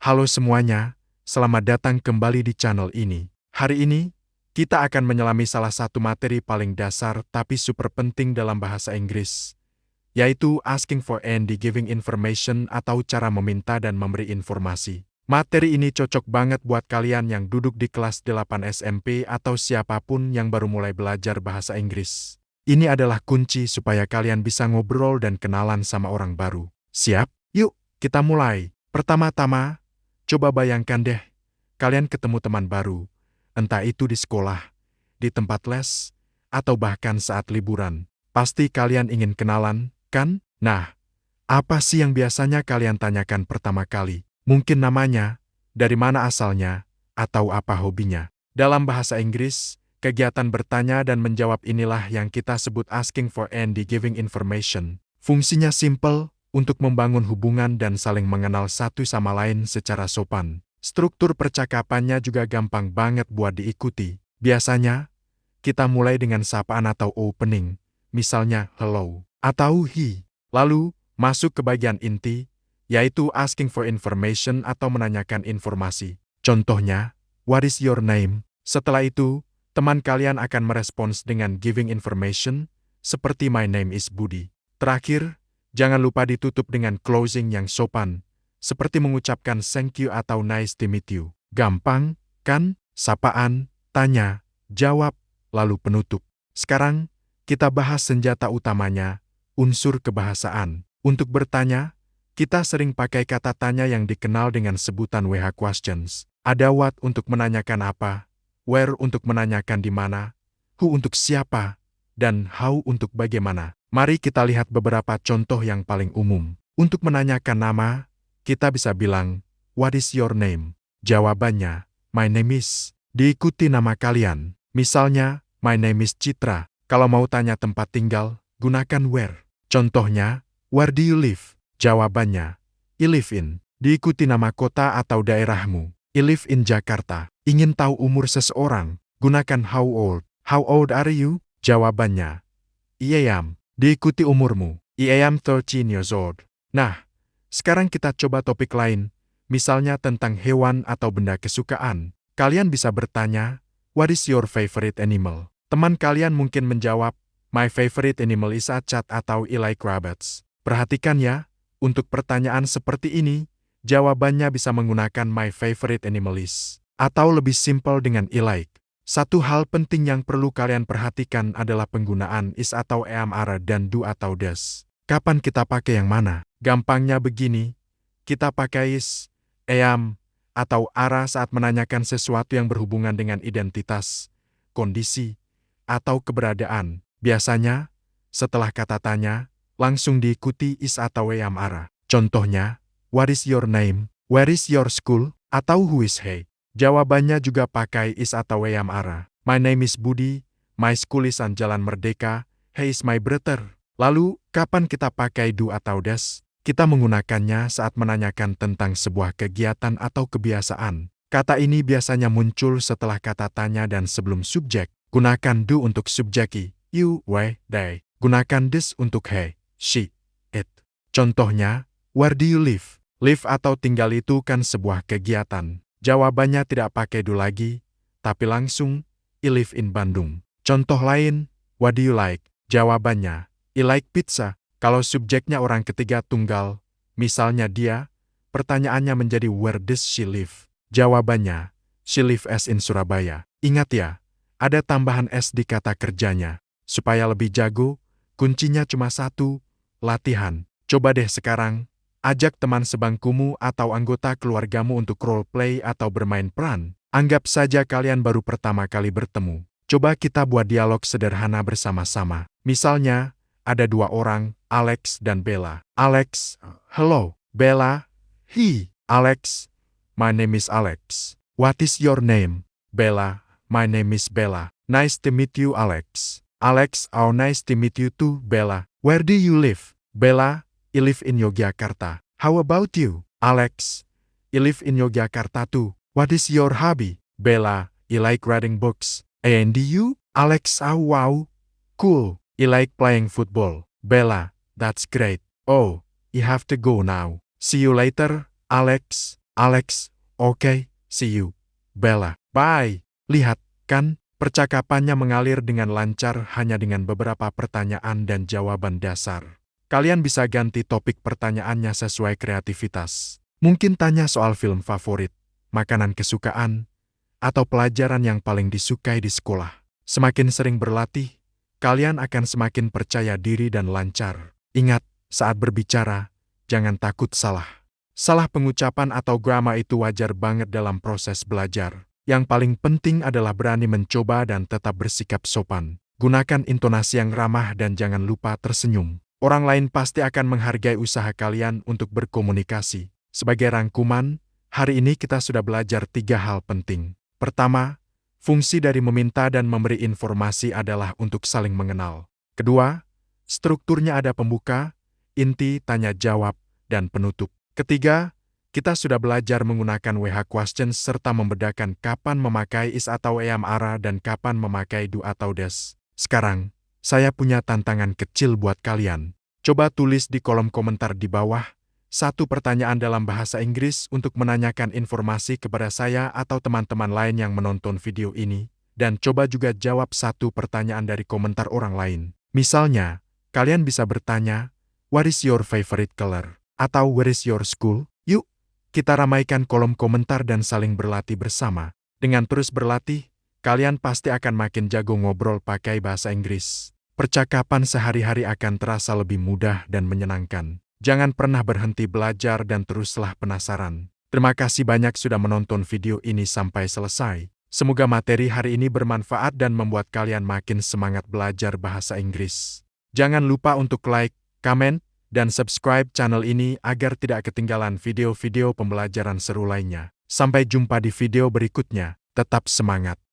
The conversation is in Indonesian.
Halo semuanya, selamat datang kembali di channel ini. Hari ini, kita akan menyelami salah satu materi paling dasar tapi super penting dalam bahasa Inggris, yaitu asking for and giving information atau cara meminta dan memberi informasi. Materi ini cocok banget buat kalian yang duduk di kelas 8 SMP atau siapapun yang baru mulai belajar bahasa Inggris. Ini adalah kunci supaya kalian bisa ngobrol dan kenalan sama orang baru. Siap? Yuk, kita mulai. Pertama-tama, coba bayangkan deh, kalian ketemu teman baru, entah itu di sekolah, di tempat les, atau bahkan saat liburan. Pasti kalian ingin kenalan, kan? Nah, apa sih yang biasanya kalian tanyakan pertama kali? Mungkin namanya, dari mana asalnya, atau apa hobinya. Dalam bahasa Inggris, kegiatan bertanya dan menjawab inilah yang kita sebut asking for and giving information. Fungsinya simple, untuk membangun hubungan dan saling mengenal satu sama lain secara sopan. Struktur percakapannya juga gampang banget buat diikuti. Biasanya, kita mulai dengan sapaan atau opening, misalnya hello, atau he. Lalu, masuk ke bagian inti, yaitu asking for information atau menanyakan informasi. Contohnya, what is your name? Setelah itu, teman kalian akan merespons dengan giving information, seperti my name is Budi. Terakhir, jangan lupa ditutup dengan closing yang sopan, seperti mengucapkan thank you atau nice to meet you. Gampang, kan? Sapaan, tanya, jawab, lalu penutup. Sekarang, kita bahas senjata utamanya, unsur kebahasaan. Untuk bertanya, kita sering pakai kata tanya yang dikenal dengan sebutan WH questions. Ada what untuk menanyakan apa, where untuk menanyakan di mana, who untuk siapa, dan how untuk bagaimana. Mari kita lihat beberapa contoh yang paling umum. Untuk menanyakan nama, kita bisa bilang, what is your name? Jawabannya, my name is. Diikuti nama kalian. Misalnya, my name is Citra. Kalau mau tanya tempat tinggal, gunakan where. Contohnya, where do you live? Jawabannya, I live in. Diikuti nama kota atau daerahmu. I live in Jakarta. Ingin tahu umur seseorang? Gunakan how old. How old are you? Jawabannya, I am. Diikuti umurmu. I am 13 years old. Nah, sekarang kita coba topik lain, misalnya tentang hewan atau benda kesukaan. Kalian bisa bertanya, what is your favorite animal? Teman kalian mungkin menjawab, my favorite animal is a cat atau I like rabbits. Perhatikan ya, untuk pertanyaan seperti ini, jawabannya bisa menggunakan my favorite animal is. Atau lebih simpel dengan I like. Satu hal penting yang perlu kalian perhatikan adalah penggunaan is atau am are dan do atau does. Kapan kita pakai yang mana? Gampangnya begini, kita pakai is, am, atau are saat menanyakan sesuatu yang berhubungan dengan identitas, kondisi, atau keberadaan. Biasanya, setelah kata tanya, langsung diikuti is atau am are. Contohnya, what is your name? Where is your school? Atau who is he? Jawabannya juga pakai is atau am are. My name is Budi, my school is on Jalan Merdeka, he is my brother. Lalu, kapan kita pakai do atau does? Kita menggunakannya saat menanyakan tentang sebuah kegiatan atau kebiasaan. Kata ini biasanya muncul setelah kata tanya dan sebelum subjek. Gunakan do untuk subjeki, you, we, they. Gunakan does untuk he, she, it. Contohnya, where do you live? Live atau tinggal itu kan sebuah kegiatan. Jawabannya tidak pakai do lagi, tapi langsung, I live in Bandung. Contoh lain, what do you like? Jawabannya, I like pizza. Kalau subjeknya orang ketiga tunggal, misalnya dia, pertanyaannya menjadi where does she live? Jawabannya, she live as in Surabaya. Ingat ya, ada tambahan s di kata kerjanya. Supaya lebih jago, kuncinya cuma satu, latihan. Coba deh sekarang, ajak teman sebangkumu atau anggota keluargamu untuk role play atau bermain peran. Anggap saja kalian baru pertama kali bertemu. Coba kita buat dialog sederhana bersama-sama. Misalnya, ada dua orang, Alex dan Bella. Alex, hello. Bella, he. Alex, my name is Alex. What is your name? Bella, my name is Bella. Nice to meet you, Alex. Alex, oh nice to meet you too, Bella. Where do you live? Bella, I live in Yogyakarta. How about you? Alex, I live in Yogyakarta too. What is your hobby? Bella, I like reading books. And you? Alex, oh wow. Cool. I like playing football. Bella, that's great. Oh, I have to go now. See you later, Alex. Alex, oke, see you. Bella, bye. Lihat, kan, percakapannya mengalir dengan lancar hanya dengan beberapa pertanyaan dan jawaban dasar. Kalian bisa ganti topik pertanyaannya sesuai kreativitas. Mungkin tanya soal film favorit, makanan kesukaan, atau pelajaran yang paling disukai di sekolah. Semakin sering berlatih, kalian akan semakin percaya diri dan lancar. Ingat, saat berbicara, jangan takut salah. Salah pengucapan atau grama itu wajar banget dalam proses belajar. Yang paling penting adalah berani mencoba dan tetap bersikap sopan. Gunakan intonasi yang ramah dan jangan lupa tersenyum. Orang lain pasti akan menghargai usaha kalian untuk berkomunikasi. Sebagai rangkuman, hari ini kita sudah belajar 3 hal penting. Pertama, fungsi dari meminta dan memberi informasi adalah untuk saling mengenal. Kedua, strukturnya ada pembuka, inti, tanya jawab, dan penutup. Ketiga, kita sudah belajar menggunakan WH questions serta membedakan kapan memakai is atau am ara dan kapan memakai do atau des. Sekarang, saya punya tantangan kecil buat kalian. Coba tulis di kolom komentar di bawah 1 pertanyaan dalam bahasa Inggris untuk menanyakan informasi kepada saya atau teman-teman lain yang menonton video ini, dan coba juga jawab 1 pertanyaan dari komentar orang lain. Misalnya, kalian bisa bertanya, "What is your favorite color?" Atau "Where is your school?" Yuk, kita ramaikan kolom komentar dan saling berlatih bersama. Dengan terus berlatih, kalian pasti akan makin jago ngobrol pakai bahasa Inggris. Percakapan sehari-hari akan terasa lebih mudah dan menyenangkan. Jangan pernah berhenti belajar dan teruslah penasaran. Terima kasih banyak sudah menonton video ini sampai selesai. Semoga materi hari ini bermanfaat dan membuat kalian makin semangat belajar bahasa Inggris. Jangan lupa untuk like, komen, dan subscribe channel ini agar tidak ketinggalan video-video pembelajaran seru lainnya. Sampai jumpa di video berikutnya. Tetap semangat!